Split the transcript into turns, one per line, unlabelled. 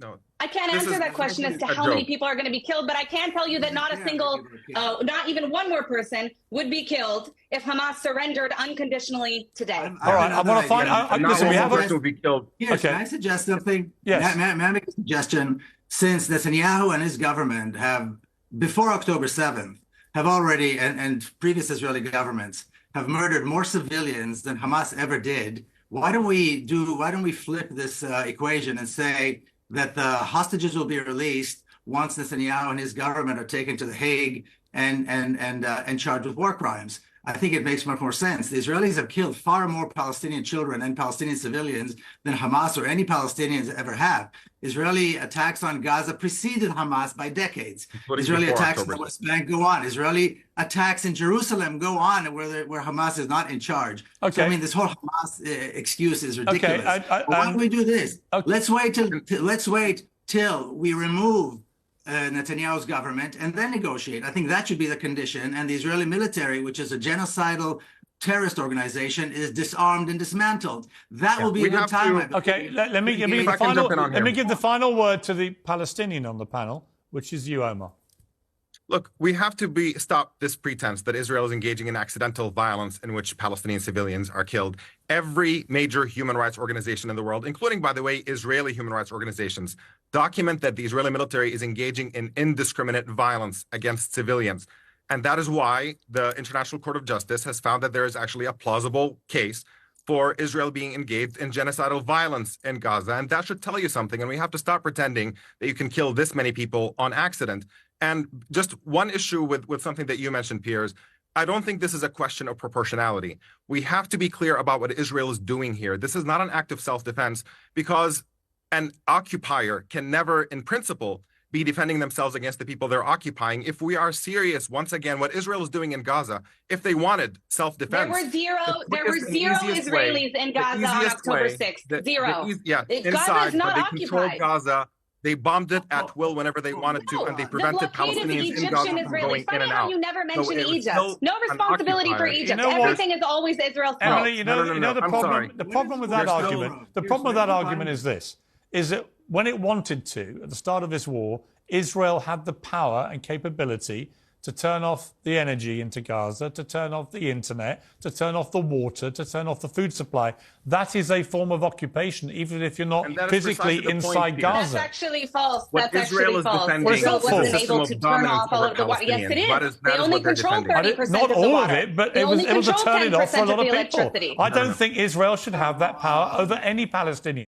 no.
I can't answer that question as to how many people are going to be killed, but I can tell you that not a single, not even one more person would be killed if Hamas surrendered unconditionally today.
All right, I want to find. Listen, we have a
person will be killed.
Here, can I suggest something?
Yes.
May I make a suggestion? Since Netanyahu and his government have, before October 7th, have already, and previous Israeli governments have murdered more civilians than Hamas ever did, why don't we flip this equation and say that the hostages will be released once Netanyahu and his government are taken to The Hague and charged with war crimes? I think it makes much more sense. The Israelis have killed far more Palestinian children and Palestinian civilians than Hamas or any Palestinians ever have. Israeli attacks on Gaza preceded Hamas by decades. Israeli attacks in the West Bank go on. Israeli attacks in Jerusalem go on where Hamas is not in charge.
Okay.
So, I mean, this whole Hamas excuse is ridiculous.
Okay.
Why don't we do this?
Okay.
Let's wait till we remove Netanyahu's government and then negotiate. I think that should be the condition. And the Israeli military, which is a genocidal terrorist organization, is disarmed and dismantled. That will be a good time.
Okay, let me give the final word to the Palestinian on the panel, which is you, Omar.
Look, we have to stop this pretense that Israel is engaging in accidental violence in which Palestinian civilians are killed. Every major human rights organization in the world, including, by the way, Israeli human rights organizations, document that the Israeli military is engaging in indiscriminate violence against civilians. And that is why the International Court of Justice has found that there is actually a plausible case for Israel being engaged in genocidal violence in Gaza. And that should tell you something. And we have to stop pretending that you can kill this many people on accident. And just one issue with something that you mentioned, Piers, I don't think this is a question of proportionality. We have to be clear about what Israel is doing here. This is not an act of self-defense, because an occupier can never, in principle, be defending themselves against the people they're occupying. If we are serious, once again, what Israel is doing in Gaza, if they wanted self-defense...
There were zero Israelis in Gaza on October 6th. Zero.
Inside,
is not
but they
occupied.
controlled Gaza. They bombed it at will whenever they wanted to, and they prevented Palestinians in Gaza from going in and out.
You never mention Egypt. No responsibility for Egypt. Everything is always Israel's fault.
Emily, you know the problem. The problem with that argument. The problem with that argument is this: is that when it wanted to, at the start of this war, Israel had the power and capability to turn off the energy into Gaza, to turn off the internet, to turn off the water, to turn off the food supply. That is a form of occupation, even if you're not physically inside Gaza.
That's actually false.
What
That's
Israel
actually false.
defending
Israel
is a
wasn't
system
able
of
to turn
dominance
off all
over
of the water. Yes, it
Palestinians.
is. They only control 30%
Not
of the
all
water.
of it, but
they
it was able to turn it off for a lot of people.
Electricity.
I don't think Israel should have that power over any Palestinian.